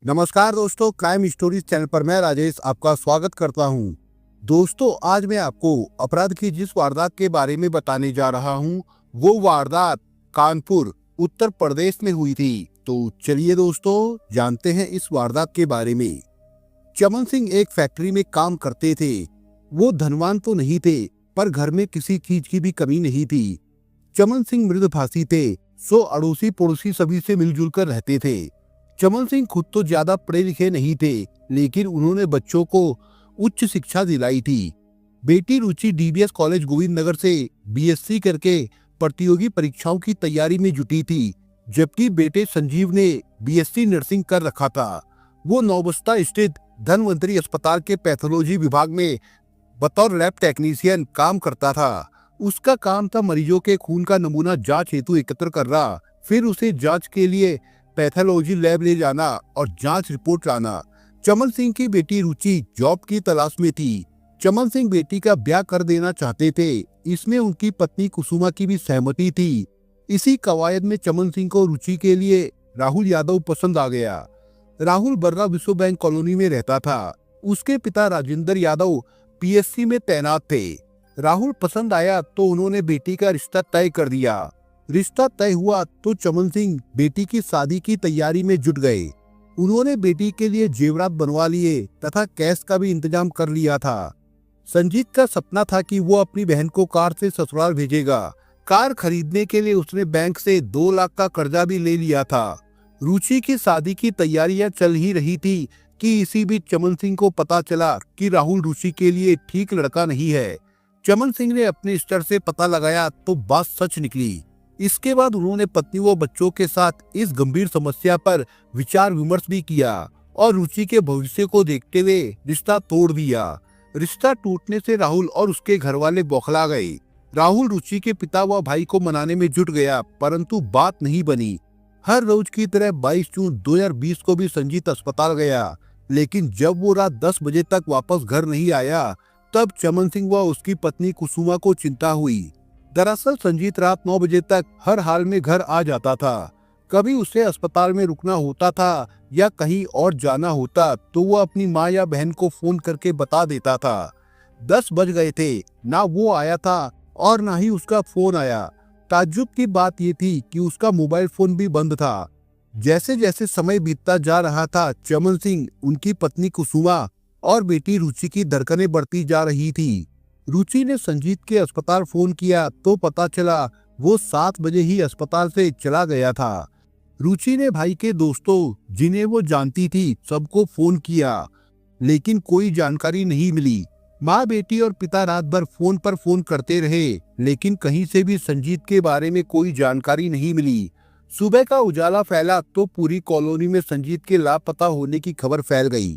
नमस्कार दोस्तों, crime stories channel पर मैं राजेश आपका स्वागत करता हूं। दोस्तों, आज मैं आपको अपराध की जिस वारदात के बारे में बताने जा रहा हूं, वो वारदात कानपुर उत्तर प्रदेश में हुई थी। तो चलिए दोस्तों, जानते हैं इस वारदात के बारे में। चमन सिंह एक फैक्ट्री में काम करते थे। वो धनवान तो नहीं थे, पर घर में किसी चीज की भी कमी नहीं थी। चमन सिंह मृदभाषी थे, सो अड़ोसी पड़ोसी सभी से मिलजुल कर रहते थे। चमन सिंह खुद तो ज्यादा पढ़े लिखे नहीं थे, लेकिन उन्होंने बच्चों को उच्च शिक्षा दिलाई थी। बेटी रुचि डीबीएस कॉलेज गोविंद नगर से बीएससी करके प्रतियोगी परीक्षाओं की तैयारी में जुटी थी, जबकि बेटे संजीव ने बीएससी नर्सिंग कर रखा था। वो नौबस्ता स्थित धनवंतरी अस्पताल के पैथोलॉजी विभाग में बतौर लैब टेक्नीशियन काम करता था। उसका काम था मरीजों के खून का नमूना जांच हेतु एकत्र करना, फिर उसे जांच के लिए पैथोलॉजी लैब ले जाना और जांच रिपोर्ट लाना। चमन सिंह की बेटी रुचि जॉब की तलाश में थी। चमन सिंह बेटी का ब्याह कर देना चाहते थे। इसमें उनकी पत्नी कुसुमा की भी सहमति थी। इसी कवायद में चमन सिंह को रुचि के लिए राहुल यादव पसंद आ गया। राहुल बर्रा विश्व बैंक कॉलोनी में रहता था। उसके पिता राजेंद्र यादव पीएससी में तैनात थे। राहुल पसंद आया तो उन्होंने बेटी का रिश्ता तय कर दिया। रिश्ता तय हुआ तो चमन सिंह बेटी की शादी की तैयारी में जुट गए। उन्होंने बेटी के लिए जेवरात बनवा लिए तथा कैश का भी इंतजाम कर लिया था। संजीत का सपना था कि वो अपनी बहन को कार से ससुराल भेजेगा। कार खरीदने के लिए उसने बैंक से 2 लाख का कर्जा भी ले लिया था। रुचि की शादी की तैयारियां चल ही रही थी कि इसी बीच चमन सिंह को पता चला कि राहुल रुचि के लिए ठीक लड़का नहीं है। चमन सिंह ने अपने स्तर से पता लगाया तो बात सच निकली। इसके बाद उन्होंने पत्नी व बच्चों के साथ इस गंभीर समस्या पर विचार विमर्श भी किया और रुचि के भविष्य को देखते हुए रिश्ता तोड़ दिया। रिश्ता टूटने से राहुल और उसके घर वाले बौखला गए। राहुल रुचि के पिता व भाई को मनाने में जुट गया, परंतु बात नहीं बनी। हर रोज की तरह 22 जून 2020 को भी संजीत अस्पताल गया, लेकिन जब वो रात 10 बजे तक वापस घर नहीं आया, तब चमन सिंह व उसकी पत्नी कुसुमा को चिंता हुई। दरअसल संजीत रात 9 बजे तक हर हाल में घर आ जाता था। कभी उसे अस्पताल में रुकना होता था या कहीं और जाना होता तो वो अपनी माँ या बहन को फोन करके बता देता था। 10 बज गए थे, ना वो आया था और ना ही उसका फोन आया। ताज्जुब की बात ये थी कि उसका मोबाइल फोन भी बंद था। जैसे जैसे समय बीतता जा रहा था, चमन सिंह, उनकी पत्नी कुसुमा और बेटी रुचि की धड़कनें बढ़ती जा रही थी। रुचि ने संजीत के अस्पताल फोन किया तो पता चला वो 7 बजे ही अस्पताल से चला गया था। रुचि ने भाई के दोस्तों, जिन्हें वो जानती थी, सबको फोन किया, लेकिन कोई जानकारी नहीं मिली। माँ, बेटी और पिता रात भर फोन पर फोन करते रहे, लेकिन कहीं से भी संजीत के बारे में कोई जानकारी नहीं मिली। सुबह का उजाला फैला तो पूरी कॉलोनी में संजीत के लापता होने की खबर फैल गई।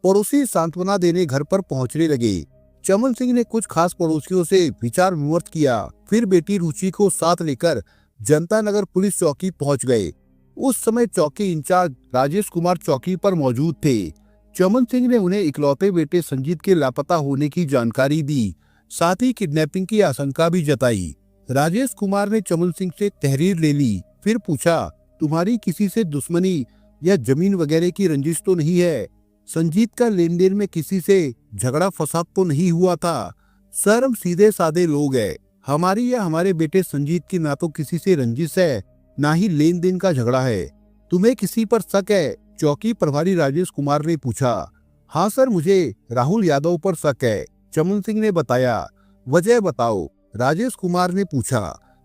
पड़ोसी सांत्वना देने घर पर पहुंचने लगे। चमन सिंह ने कुछ खास पड़ोसियों से विचार विमर्श किया, फिर बेटी रुचि को साथ लेकर जनता नगर पुलिस चौकी पहुंच गए। उस समय चौकी इंचार्ज राजेश कुमार चौकी पर मौजूद थे। चमन सिंह ने उन्हें इकलौते बेटे संजीत के लापता होने की जानकारी दी, साथ ही किडनैपिंग की आशंका भी जताई। राजेश कुमार ने चमन सिंह से तहरीर ले ली, फिर पूछा, तुम्हारी किसी से दुश्मनी या जमीन वगैरह की रंजिश तो नहीं है? संजीत का लेन देन में किसी से झगड़ा फसाद तो नहीं हुआ था? सर, हम सीधे साधे लोग हैं। हमारी या हमारे बेटे संजीत की ना तो किसी से रंजिश है, ना ही लेन देन का झगड़ा है। तुम्हें किसी पर शक है? चौकी प्रभारी राजेश कुमार ने पूछा। हाँ सर, मुझे राहुल यादव पर शक है, चमन सिंह ने बताया। वजह बताओ, राजेश कुमार ने पूछा।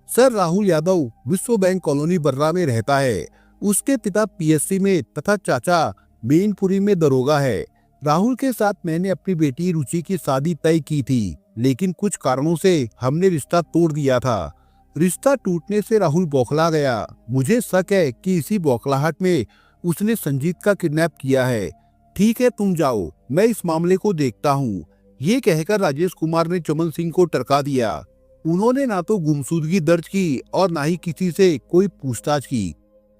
सर, राहुल यादव विश्व बैंक कॉलोनी बर्रा में रहता है। उसके पिता पीएससी में तथा चाचा मेनपुरी में दरोगा है। राहुल के साथ मैंने अपनी बेटी रुचि की शादी तय की थी, लेकिन कुछ कारणों से हमने रिश्ता तोड़ दिया था। रिश्ता टूटने से राहुल बौखला गया। मुझे शक है कि इसी बौखलाहट में उसने संजीत का किडनैप किया है। ठीक है, तुम जाओ, मैं इस मामले को देखता हूँ। ये कहकर राजेश कुमार ने चमन सिंह को टरका दिया। उन्होंने ना तो गुमशुदगी दर्ज की और ना ही किसी से कोई पूछताछ की।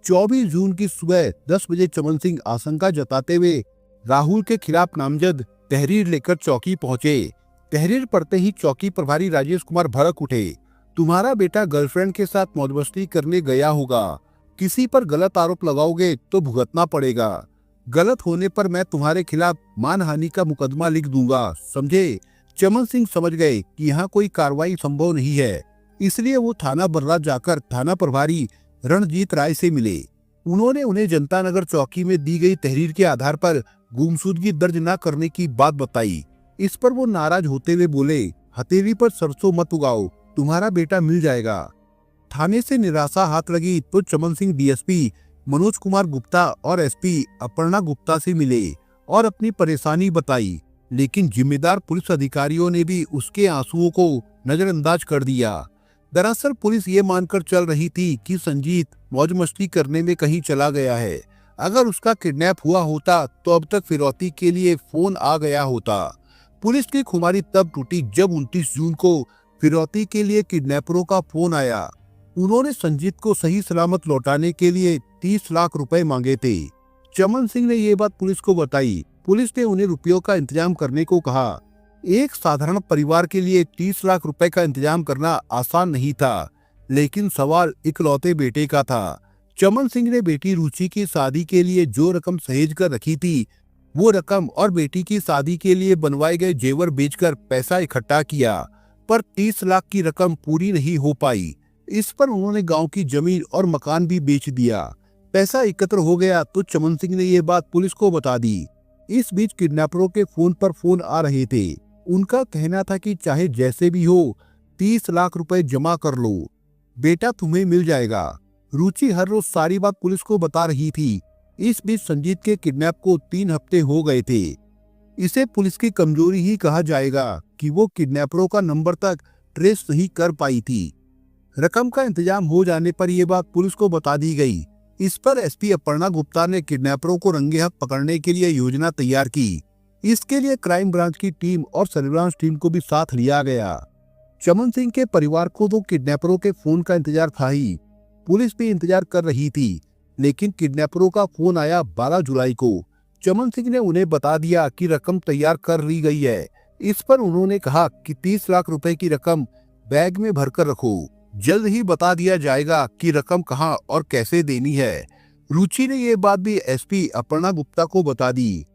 24 जून की सुबह 10 बजे चमन सिंह आशंका जताते हुए राहुल के खिलाफ नामजद तहरीर लेकर चौकी पहुंचे। तहरीर पढ़ते ही चौकी प्रभारी राजेश कुमार भड़क उठे। तुम्हारा बेटा गर्लफ्रेंड के साथ मौज मस्ती करने गया होगा, किसी पर गलत आरोप लगाओगे तो भुगतना पड़ेगा। गलत होने पर मैं तुम्हारे खिलाफ मानहानि का मुकदमा लिख दूंगा, समझे। चमन सिंह समझ गए कि यहाँ कोई कार्रवाई संभव नहीं है, इसलिए वो थाना बर्रा जाकर थाना प्रभारी रणजीत राय से मिले। उन्होंने उन्हें जनता नगर चौकी में दी गई तहरीर के आधार पर गुमशुदगी दर्ज न करने की बात बताई। इस पर वो नाराज होते हुए बोले, हथेली पर सरसों मत उगाओ, तुम्हारा बेटा मिल जाएगा। थाने से निराशा हाथ लगी तो चमन सिंह डीएसपी मनोज कुमार गुप्ता और एसपी अपर्णा गुप्ता से मिले और अपनी परेशानी बताई, लेकिन जिम्मेदार पुलिस अधिकारियों ने भी उसके आंसुओं को नजरअंदाज कर दिया। दरअसल पुलिस ये मानकर चल रही थी कि संजीत मौज मस्ती करने में कहीं चला गया है। अगर उसका किडनैप हुआ होता तो अब तक फिरौती के लिए फोन आ गया होता। पुलिस की खुमारी तब टूटी जब 29 जून को फिरौती के लिए किडनैपरों का फोन आया। उन्होंने संजीत को सही सलामत लौटाने के लिए 30 लाख रुपए मांगे थे। चमन सिंह ने ये बात पुलिस को बताई। पुलिस ने उन्हें रुपयों का इंतजाम करने को कहा। एक साधारण परिवार के लिए 30 लाख रुपए का इंतजाम करना आसान नहीं था, लेकिन सवाल इकलौते बेटे का था। चमन सिंह ने बेटी रुचि की शादी के लिए जो रकम सहेज कर रखी थी, वो रकम और बेटी की शादी के लिए बनवाए गए जेवर बेचकर पैसा इकट्ठा किया, पर 30 लाख की रकम पूरी नहीं हो पाई। इस पर उन्होंने गांव की जमीन और मकान भी बेच दिया। पैसा एकत्र हो गया तो चमन सिंह ने ये बात पुलिस को बता दी। इस बीच किडनैपरों के फोन पर फोन आ रहे थे। उनका कहना था कि चाहे जैसे भी हो 30 लाख रुपए जमा कर लो, बेटा तुम्हें मिल जाएगा। रुचि हर रोज सारी बात पुलिस को बता रही थी। इस बीच संजीत के किडनैप को 3 हफ्ते हो गए थे। इसे पुलिस की कमजोरी ही कहा जाएगा कि वो किडनैपरों का नंबर तक ट्रेस नहीं कर पाई थी। रकम का इंतजाम हो जाने पर यह बात पुलिस को बता दी गई। इस पर एसपी अपर्णा गुप्ता ने किडनैपरों को रंगे हाथ पकड़ने के लिए योजना तैयार की। इसके लिए क्राइम ब्रांच की टीम और सर्विलांस टीम को भी साथ लिया गया। चमन सिंह के परिवार को तो किडनैपरों के फोन का इंतजार था ही, पुलिस भी इंतजार कर रही थी, लेकिन किडनैपरों का फोन आया 12 जुलाई को। चमन सिंह ने उन्हें बता दिया कि रकम तैयार कर ली गई है। इस पर उन्होंने कहा कि 30 लाख रुपए की रकम बैग में भरकर रखो, जल्द ही बता दिया जाएगा कि रकम कहां और कैसे देनी है। रुचि ने ये बात भी एसपी अपर्णा गुप्ता को बता दी।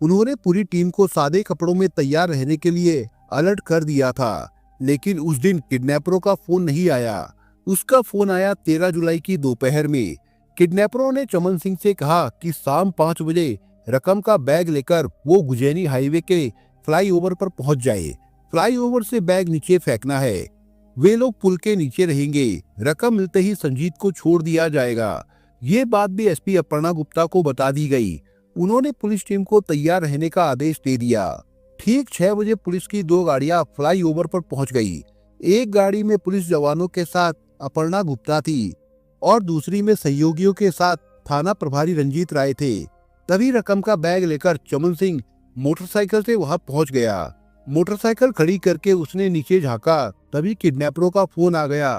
उन्होंने पूरी टीम को सादे कपड़ों में तैयार रहने के लिए अलर्ट कर दिया था, लेकिन उस दिन किडनैपरों का फोन नहीं आया। उसका फोन आया 13 जुलाई की दोपहर में। किडनैपरों ने चमन सिंह से कहा कि शाम 5 बजे रकम का बैग लेकर वो गुजैनी हाईवे के फ्लाईओवर पर पहुंच जाए। फ्लाईओवर से बैग नीचे फेंकना है। वे लोग पुल के नीचे रहेंगे। रकम मिलते ही संजीत को छोड़ दिया जाएगा। ये बात भी एसपी अपर्णा गुप्ता को बता दी गई। उन्होंने पुलिस टीम को तैयार रहने का आदेश दे दिया। ठीक 6 बजे पुलिस की 2 गाड़ियां फ्लाईओवर पर पहुंच गई। एक गाड़ी में पुलिस जवानों के साथ अपर्णा गुप्ता थी और दूसरी में सहयोगियों के साथ थाना प्रभारी रंजीत राय थे। तभी रकम का बैग लेकर चमन सिंह मोटरसाइकिल से वहां पहुंच गया। मोटरसाइकिल खड़ी करके उसने नीचे झांका, तभी किडनैपरों का फोन आ गया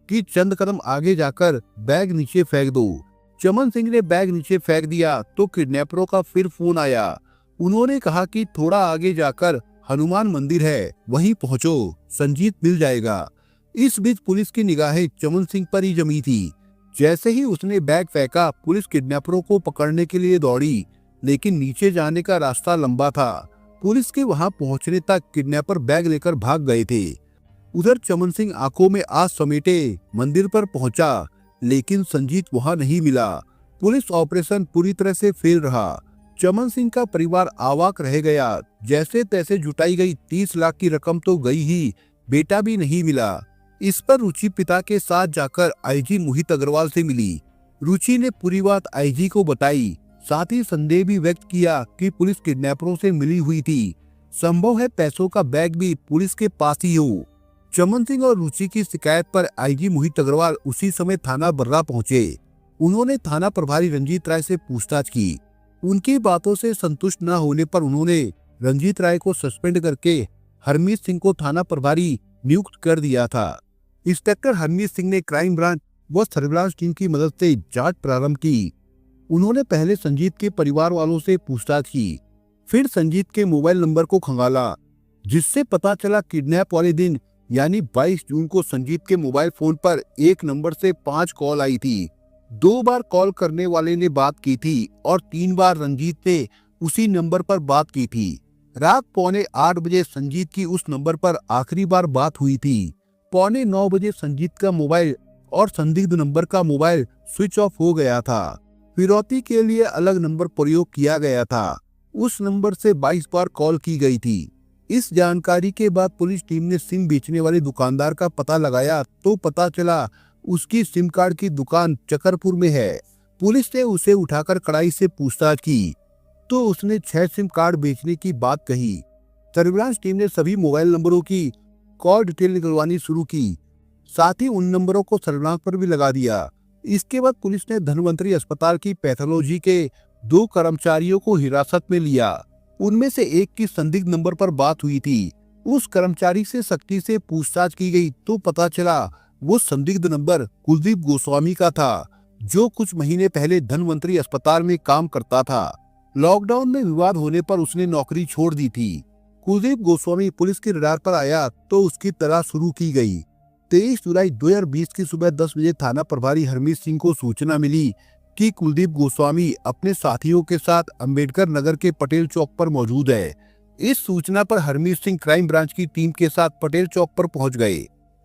कि चंद कदम आगे जाकर बैग नीचे फेंक दो। चमन सिंह ने बैग नीचे फेंक दिया तो किडनैपरों का फिर फोन आया। उन्होंने कहा कि थोड़ा आगे जाकर हनुमान मंदिर है, वहीं पहुंचो, संजीत मिल जाएगा। इस बीच पुलिस की निगाहें चमन सिंह पर ही जमी थी। जैसे ही उसने बैग फेंका, पुलिस किडनैपरों को पकड़ने के लिए दौड़ी, लेकिन नीचे जाने का रास्ता लंबा था। पुलिस के वहां पहुंचने तक किडनैपर बैग लेकर भाग गए थे। उधर चमन सिंह आंखों में आस समेटे मंदिर पर पहुंचा, लेकिन संजीत वहां नहीं मिला। पुलिस ऑपरेशन पूरी तरह से फेल रहा। चमन सिंह का परिवार आवाक रह गया। जैसे तैसे जुटाई गई 30 लाख की रकम तो गई ही, बेटा भी नहीं मिला। इस पर रुचि पिता के साथ जाकर आईजी मोहित अग्रवाल से मिली। रुचि ने पूरी बात आईजी को बताई, साथ ही संदेह भी व्यक्त किया कि पुलिस किडनैपरों से मिली हुई थी। संभव है पैसों का बैग भी पुलिस के पास ही हो। चमन सिंह और रुचि की शिकायत पर आईजी मोहित अग्रवाल उसी समय थाना बर्रा पहुंचे। उन्होंने थाना प्रभारी रंजीत राय से पूछताछ की। उनकी बातों से संतुष्ट न होने पर उन्होंने रंजीत राय को सस्पेंड करके हरमीत सिंह को थाना प्रभारी नियुक्त कर दिया था। इंस्पेक्टर हरमीत सिंह ने क्राइम ब्रांच व सर्विलांस टीम की मदद से जांच प्रारंभ की। उन्होंने पहले संजीत के परिवार वालों से पूछताछ की, फिर संजीत के मोबाइल नंबर को खंगाला, जिससे पता चला किडनैप वाले दिन यानी 22 जून को संजीत के मोबाइल फोन पर एक नंबर से 5 कॉल आई थी। 2 बार कॉल करने वाले ने बात की थी और 3 बार रंजीत ने उसी नंबर पर बात की थी। रात 7:45 बजे संजीत की उस नंबर पर आखिरी बार बात हुई थी। 8:45 बजे संजीत का मोबाइल और संदिग्ध नंबर का मोबाइल स्विच ऑफ हो गया था। फिरौती के लिए अलग नंबर प्रयोग किया गया था। उस नंबर से 22 बार कॉल की गई थी। इस जानकारी के बाद पुलिस टीम ने सिम बेचने वाले दुकानदार का पता लगाया तो पता चला उसकी सिम कार्ड की दुकान चकरपुर में है। पुलिस ने उसे उठाकर कड़ाई से पूछताछ की तो उसने 6 सिम कार्ड बेचने की बात कही। सर्विलांस टीम ने सभी मोबाइल नंबरों की कॉल डिटेल निकलवानी शुरू की, साथ ही उन नंबरों को सर्विलांस पर भी लगा दिया। इसके बाद पुलिस ने धन्वंतरी अस्पताल की पैथोलॉजी के 2 कर्मचारियों को हिरासत में लिया। उनमें से एक की संदिग्ध नंबर पर बात हुई थी। उस कर्मचारी से सख्ती से पूछताछ की गई तो पता चला वो संदिग्ध नंबर कुलदीप गोस्वामी का था, जो कुछ महीने पहले धन्वंतरी अस्पताल में काम करता था। लॉकडाउन में विवाद होने पर उसने नौकरी छोड़ दी थी। कुलदीप गोस्वामी पुलिस के रडार पर आया तो उसकी तलाश शुरू की गई। 23 जुलाई 2020 की सुबह 10 बजे थाना प्रभारी हरमीत सिंह को सूचना मिली कि कुलदीप गोस्वामी अपने साथियों के साथ अंबेडकर नगर के पटेल चौक पर मौजूद है। इस सूचना पर हरमीत सिंह क्राइम ब्रांच की टीम के साथ पटेल चौक पर पहुंच गए।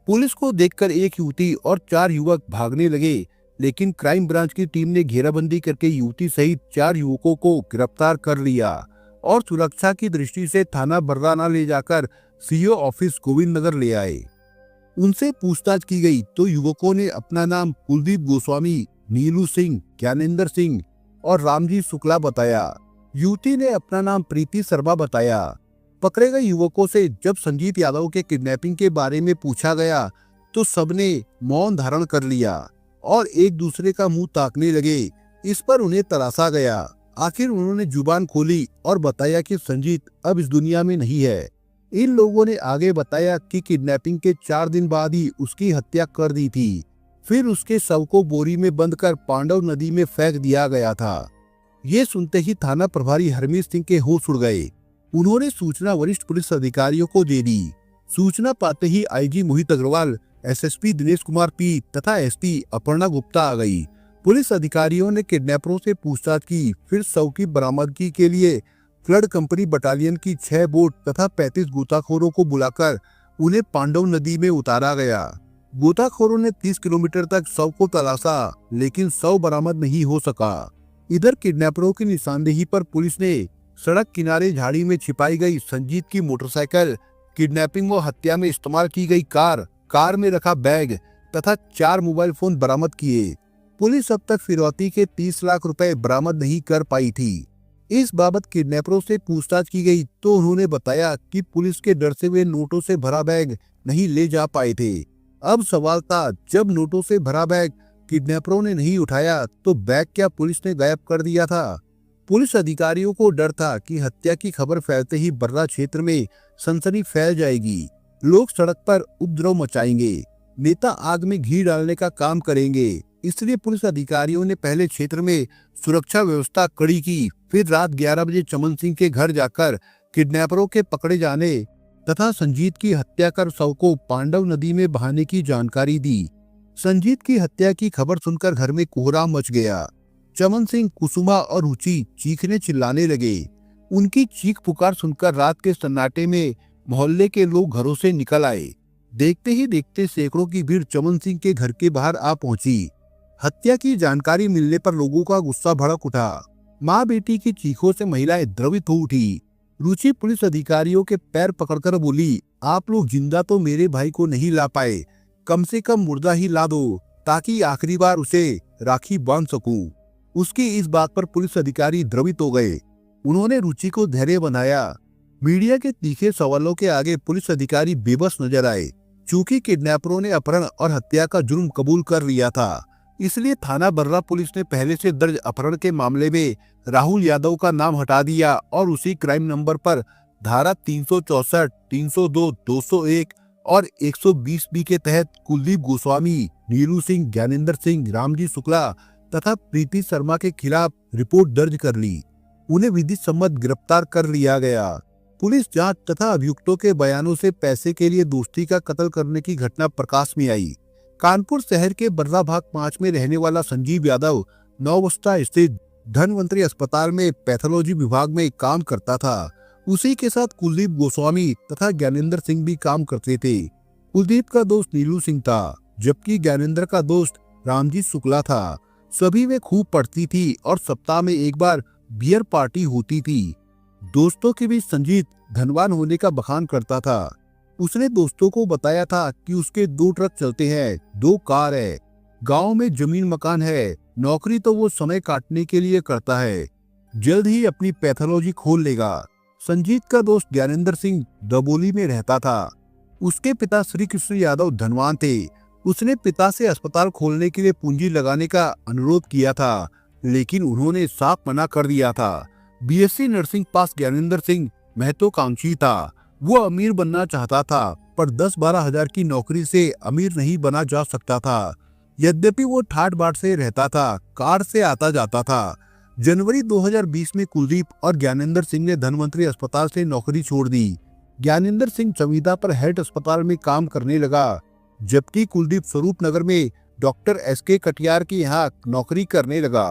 पुलिस को देखकर एक युवती और 4 युवक भागने लगे, लेकिन क्राइम ब्रांच की टीम ने घेराबंदी करके युवती सहित 4 युवकों को गिरफ्तार कर लिया और सुरक्षा की दृष्टि से थाना बर्राना ले जाकर सीओ ऑफिस गोविंद नगर ले आए। उनसे पूछताछ की गई तो युवकों ने अपना नाम कुलदीप गोस्वामी, नीलू सिंह, ज्ञानेंद्र सिंह और रामजी शुक्ला बताया। युवती ने अपना नाम प्रीति शर्मा बताया। पकड़े गए युवकों से जब संजीत यादव के किडनैपिंग के बारे में पूछा गया तो सबने मौन धारण कर लिया और एक दूसरे का मुंह ताकने लगे। इस पर उन्हें तरासा गया। आखिर उन्होंने जुबान खोली और बताया कि संजीत अब इस दुनिया में नहीं है। इन लोगों ने आगे बताया कि किडनैपिंग के 4 दिन बाद ही उसकी हत्या कर दी थी। फिर उसके शव को बोरी में बंद कर पांडव नदी में फेंक दिया गया था। ये सुनते ही थाना प्रभारी हरमीत सिंह के होश उड़ गए। उन्होंने सूचना वरिष्ठ पुलिस अधिकारियों को दे दी। सूचना पाते ही IG Mohit Agarwal, SSP Dinesh Kumar P तथा एसपी अपर्णा गुप्ता आ गई। पुलिस अधिकारियों ने किडनैपरों से पूछताछ की। फिर शव की बरामदगी के लिए फ्लड कंपनी बटालियन की 6 बोट तथा 35 गोताखोरों को बुलाकर उन्हें पांडव नदी में उतारा गया। गोताखोरों ने 30 किलोमीटर तक शव को तलाशा, लेकिन शव बरामद नहीं हो सका। इधर किडनैपरों की निशानदेही पर पुलिस ने सड़क किनारे झाड़ी में छिपाई गई संजीत की मोटरसाइकिल, किडनैपिंग व हत्या में इस्तेमाल की गई कार में रखा बैग तथा 4 मोबाइल फोन बरामद किए। पुलिस अब तक फिरौती के 30 लाख रुपए बरामद नहीं कर पाई थी। इस बाबत किडनैपरों से पूछताछ की गई तो उन्होंने बताया कि पुलिस के डर से वे नोटों से भरा बैग नहीं ले जा पाए थे। अब सवाल था, जब नोटों से भरा बैग किडनैपरों ने नहीं उठाया तो बैग क्या पुलिस ने गायब कर दिया था? पुलिस अधिकारियों को डर था कि हत्या की खबर फैलते ही बर्रा क्षेत्र में सनसनी फैल जाएगी। लोग सड़क पर उपद्रव मचाएंगे, नेता आग में घी डालने का काम करेंगे। इसलिए पुलिस अधिकारियों ने पहले क्षेत्र में सुरक्षा व्यवस्था कड़ी की। फिर रात 11 बजे चमन सिंह के घर जाकर किडनैपरों के पकड़े जाने तथा संजीत की हत्या कर शव को पांडव नदी में बहाने की जानकारी दी। संजीत की हत्या की खबर सुनकर घर में कोहराम मच गया। चमन सिंह, कुसुमा और रुचि चीखने चिल्लाने लगे। उनकी चीख पुकार सुनकर रात के सन्नाटे में मोहल्ले के लोग घरों से निकल आए। देखते ही देखते सैकड़ों की भीड़ चमन सिंह के घर के बाहर आ पहुंची। हत्या की जानकारी मिलने पर लोगों का गुस्सा भड़क उठा। माँ बेटी की चीखों से महिलाएं द्रवित हो उठी। रुचि पुलिस अधिकारियों के पैर पकड़कर बोली, आप लोग जिंदा तो मेरे भाई को नहीं ला पाए, कम से कम मुर्दा ही ला दो ताकि आखिरी बार उसे राखी बांध सकूं। उसकी इस बात पर पुलिस अधिकारी द्रवित हो गए। उन्होंने रुचि को धैर्य बनाया। मीडिया के तीखे सवालों के आगे पुलिस अधिकारी बेबस नजर आए। चूंकि किडनैपरों ने अपहरण और हत्या का जुर्म कबूल कर लिया था, इसलिए थाना बर्रा पुलिस ने पहले से दर्ज अपहरण के मामले में राहुल यादव का नाम हटा दिया और उसी क्राइम नंबर पर धारा 364, 302, 201 और 120 बी के तहत कुलदीप गोस्वामी, नीलू सिंह, ज्ञानेंद्र सिंह, रामजी शुक्ला तथा प्रीति शर्मा के खिलाफ रिपोर्ट दर्ज कर ली। उन्हें विधि सम्मत गिरफ्तार कर लिया गया। पुलिस जांच तथा अभियुक्तों के बयानों से पैसे के लिए दोस्ती का कत्ल करने की घटना प्रकाश में आई। कानपुर शहर के बर्रा भाग 5 में रहने वाला संजीव यादव नौबस्ता स्थित धनवंतरी अस्पताल में पैथोलॉजी विभाग में काम करता था। उसी के साथ कुलदीप गोस्वामी तथा ज्ञानेंद्र सिंह भी काम करते थे। कुलदीप का दोस्त नीलू सिंह था, जबकि ज्ञानेंद्र का दोस्त रामजीत शुक्ला था। सभी वे खूब पढ़ती थी और सप्ताह में एक बार बियर पार्टी होती थी। दोस्तों के बीच संजीत धनवान होने का बखान करता था। उसने दोस्तों को बताया था कि उसके 2 ट्रक चलते हैं, 2 कार है, गांव में जमीन मकान है, नौकरी तो वो समय काटने के लिए करता है, जल्द ही अपनी पैथोलॉजी खोल लेगा। संजीत का दोस्त ज्ञानेंद्र सिंह दबोली में रहता था। उसके पिता श्री कृष्ण यादव धनवान थे। उसने पिता से अस्पताल खोलने के लिए पूंजी लगाने का अनुरोध किया था, लेकिन उन्होंने साफ मना कर दिया था। बीएससी नर्सिंग पास ज्ञानेंद्र सिंह महत्वाकांक्षी था। वो अमीर बनना चाहता था, पर 10-12 हजार की नौकरी से अमीर नहीं बना जा सकता था। यद्यपि वो ठाट बाट से रहता था, कार से आता जाता था। जनवरी 2020 में कुलदीप और ज्ञानेंद्र सिंह ने धनवंतरी अस्पताल से नौकरी छोड़ दी। ज्ञानेंद्र सिंह चमीदा पर हेड अस्पताल में काम करने लगा, जबकि कुलदीप स्वरूप नगर में डॉक्टर SK कटियार के यहाँ नौकरी करने लगा।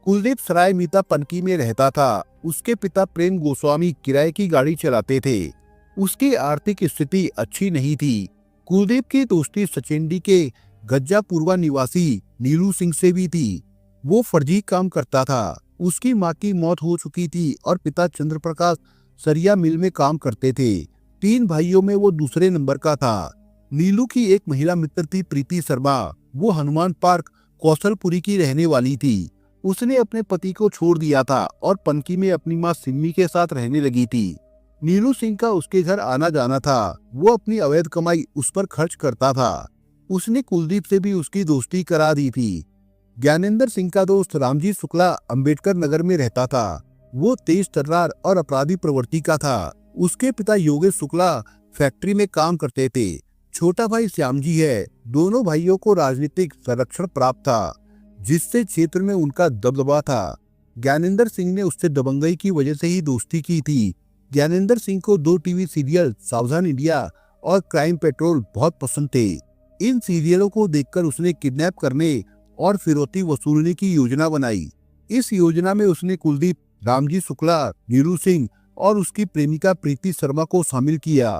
कुलदीप सराय मीता पनकी में रहता था। उसके पिता प्रेम गोस्वामी किराए की गाड़ी चलाते थे। उसकी आर्थिक स्थिति अच्छी नहीं थी। कुलदीप की दोस्ती सचेंडी के गज्जापुरवा निवासी नीलू सिंह से भी थी। वो फर्जी काम करता था। उसकी माँ की मौत हो चुकी थी और पिता चंद्रप्रकाश सरिया मिल में काम करते थे। 3 भाइयों में वो दूसरे नंबर का था। नीलू की एक महिला मित्र थी प्रीति शर्मा। वो हनुमान पार्क कौशलपुरी की रहने वाली थी। उसने अपने पति को छोड़ दिया था और पनकी में अपनी माँ सिम्मी के साथ रहने लगी थी। नीलू सिंह का उसके घर आना जाना था। वो अपनी अवैध कमाई उस पर खर्च करता था। उसने कुलदीप से भी उसकी दोस्ती करा दी थी। ज्ञानेंद्र सिंह का दोस्त रामजीत शुक्ला अंबेडकर नगर में रहता था। वो तेज तर्रार और अपराधी प्रवृत्ति का था। उसके पिता योगेश शुक्ला फैक्ट्री में काम करते थे। छोटा भाई श्यामजी है। दोनों भाइयों को राजनीतिक संरक्षण प्राप्त था, जिससे क्षेत्र में उनका दबदबा था। ज्ञानेंद्र सिंह ने उससे दबंगई की वजह से ही दोस्ती की थी। ज्ञानेंद्र सिंह को 2 टीवी सीरियल सावधान इंडिया और क्राइम पेट्रोल बहुत पसंद थे। इन सीरियलों को देखकर उसने किडनैप करने और फिरौती वसूलने की योजना बनाई। इस योजना में उसने कुलदीप, रामजी शुक्ला, नीलू सिंह और उसकी प्रेमिका प्रीति शर्मा को शामिल किया।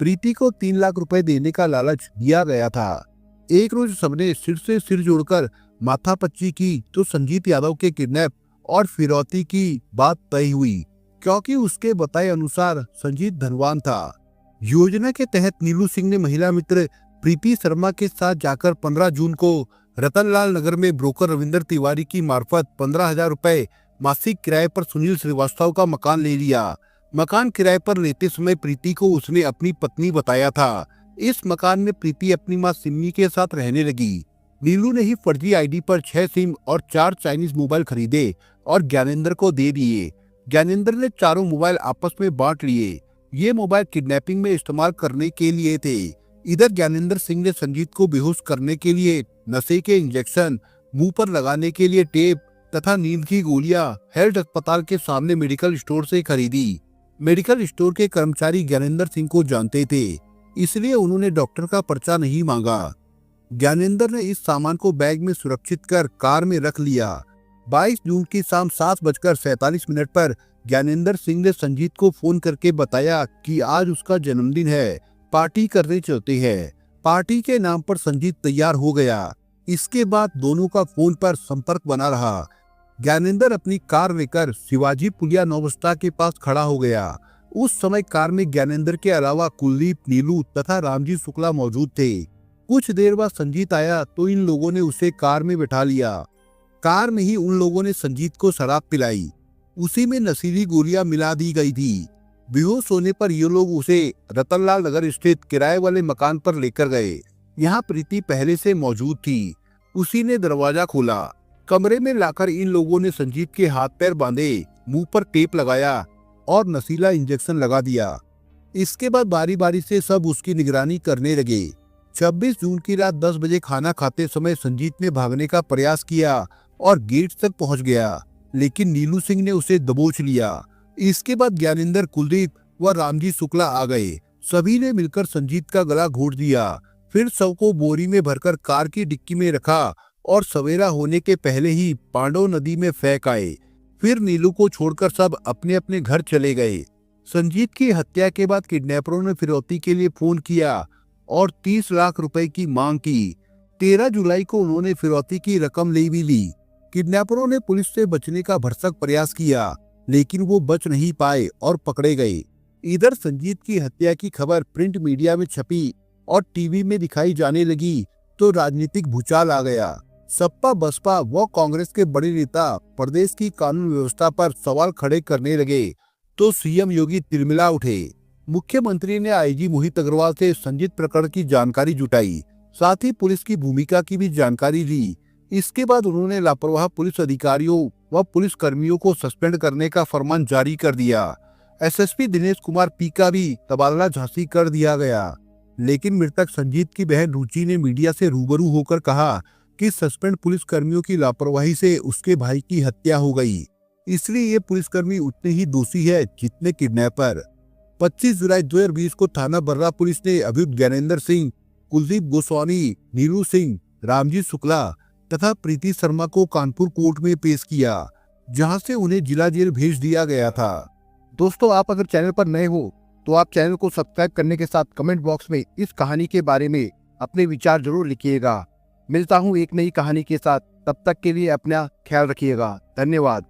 प्रीति को 3 लाख रुपए देने का लालच दिया गया था। एक रोज सबने सिर से सिर जोड़कर माथापच्ची की तो संजीत यादव के किडनैप और फिरौती की बात तय हुई, क्योंकि उसके बताए अनुसार संजीत धनवान था। योजना के तहत नीलू सिंह ने महिला मित्र प्रीति शर्मा के साथ जाकर 15 जून को रतनलाल नगर में ब्रोकर रविंद्र तिवारी की मार्फत 15,000 रुपए मासिक किराए पर सुनील श्रीवास्तव का मकान ले लिया। मकान किराए पर लेते समय प्रीति को उसने अपनी पत्नी बताया था। इस मकान में प्रीति अपनी मां सिम्मी के साथ रहने लगी। नीलू ने ही फर्जी आईडी पर 6 सिम और 4 चाइनीज मोबाइल खरीदे और ज्ञानेंद्र को दे दिए। ज्ञानेंद्र ने चारों मोबाइल आपस में बांट लिए। ये मोबाइल किडनैपिंग में इस्तेमाल करने के लिए थे। इधर ज्ञानेंद्र सिंह ने संजीत को बेहोश करने के लिए नशे के इंजेक्शन, मुंह पर लगाने के लिए टेप तथा नींद की गोलियां हेल्थ अस्पताल के सामने मेडिकल स्टोर से खरीदी। मेडिकल स्टोर के कर्मचारी ज्ञानेंद्र सिंह को जानते थे, इसलिए उन्होंने डॉक्टर का पर्चा नहीं मांगा। ज्ञानेंद्र ने इस सामान को बैग में सुरक्षित कर कार में रख लिया। 22 जून की शाम 7:47 पर ज्ञानेंद्र सिंह ने संजीत को फोन करके बताया कि आज उसका जन्मदिन है, पार्टी करने चलते हैं। पार्टी के नाम पर संजीत तैयार हो गया। इसके बाद दोनों का फोन पर संपर्क बना रहा। ज्ञानेंद्र अपनी कार लेकर शिवाजी पुलिया नौबस्ता के पास खड़ा हो गया। उस समय कार में ज्ञानेंद्र के अलावा कुलदीप, नीलू तथा रामजी शुक्ला मौजूद थे। कुछ देर बाद संजीत आया तो इन लोगों ने उसे कार में बिठा लिया। कार में ही उन लोगों ने संजीत को शराब पिलाई। उसी में नशीली गोलियां मिला दी गई थी। बेहोश होने पर ये लोग उसे रतनलाल नगर स्थित किराए वाले मकान पर लेकर गए। यहाँ प्रीति पहले से मौजूद थी। उसी ने दरवाजा खोला। कमरे में लाकर इन लोगों ने संजीत के हाथ पैर बांधे, मुंह पर टेप लगाया और नशीला इंजेक्शन लगा दिया। इसके बाद बारी बारी से सब उसकी निगरानी करने लगे। 26 जून की रात 10 बजे खाना खाते समय संजीत ने भागने का प्रयास किया और गेट तक पहुंच गया, लेकिन नीलू सिंह ने उसे दबोच लिया। इसके बाद ज्ञानेंद्र, कुलदीप व रामजी शुक्ला आ गए। सभी ने मिलकर संजीत का गला घोट दिया। फिर शव को बोरी में भरकर कार की डिक्की में रखा और सवेरा होने के पहले ही पांडव नदी में फेंक आए। फिर नीलू को छोड़कर सब अपने अपने घर चले गए। संजीत की हत्या के बाद किडनैपरों ने फिरौती के लिए फोन किया और 30 लाख रुपए की मांग की। 13 जुलाई को उन्होंने फिरौती की रकम ले भी ली। किडनैपरों ने पुलिस से बचने का भरसक प्रयास किया, लेकिन वो बच नहीं पाए और पकड़े गए। इधर संजीत की हत्या की खबर प्रिंट मीडिया में छपी और टीवी में दिखाई जाने लगी तो राजनीतिक भूचाल आ गया। सपा, बसपा व कांग्रेस के बड़े नेता प्रदेश की कानून व्यवस्था पर सवाल खड़े करने लगे तो सीएम योगी तिलमिला उठे। मुख्यमंत्री ने आईजी मोहित अग्रवाल से संजीत प्रकरण की जानकारी जुटाई, साथ ही पुलिस की भूमिका की भी जानकारी ली। इसके बाद उन्होंने लापरवाह पुलिस अधिकारियों व पुलिस कर्मियों को सस्पेंड करने का फरमान जारी कर दिया। एसएसपी दिनेश कुमार पी का भी तबादला झांसी कर दिया गया। लेकिन मृतक संजीत की बहन रुचि ने मीडिया से रूबरू होकर कहा कि सस्पेंड पुलिस कर्मियों की लापरवाही से उसके भाई की हत्या हो गई, इसलिए ये पुलिसकर्मी उतने ही दोषी है जितने किडनैपर। 25 जुलाई 2020 को थाना बर्रा पुलिस ने अभियुक्त ज्ञानेंद्र सिंह, कुलदीप गोस्वामी, नीरू सिंह, रामजीत शुक्ला तथा प्रीति शर्मा को कानपुर कोर्ट में पेश किया, जहां से उन्हें जिला जेल भेज दिया गया था। दोस्तों, आप अगर चैनल पर नए हो तो आप चैनल को सब्सक्राइब करने के साथ कमेंट बॉक्स में इस कहानी के बारे में अपने विचार जरूर लिखिएगा। मिलता हूं एक नई कहानी के साथ, तब तक के लिए अपना ख्याल रखिएगा। धन्यवाद।